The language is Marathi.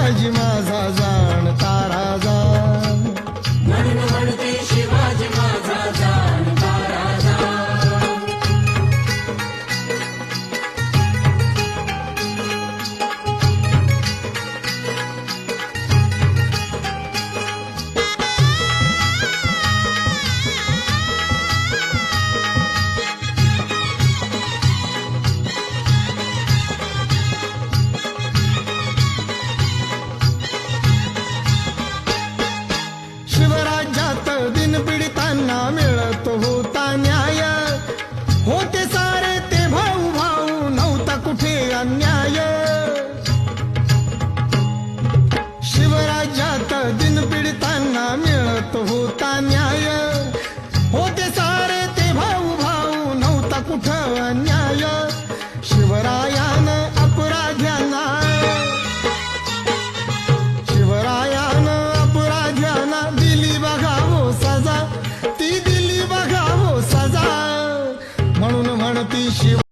शिवाजी माझा जाणता राजा, म्हणून म्हणते शिवाजी माझा जाणता राजा. शिवराज्यात बिनपिडितांना मिळत होता न्याय, होते सारे ते भाऊ भाऊ, नव्हता कुठे अन्याय.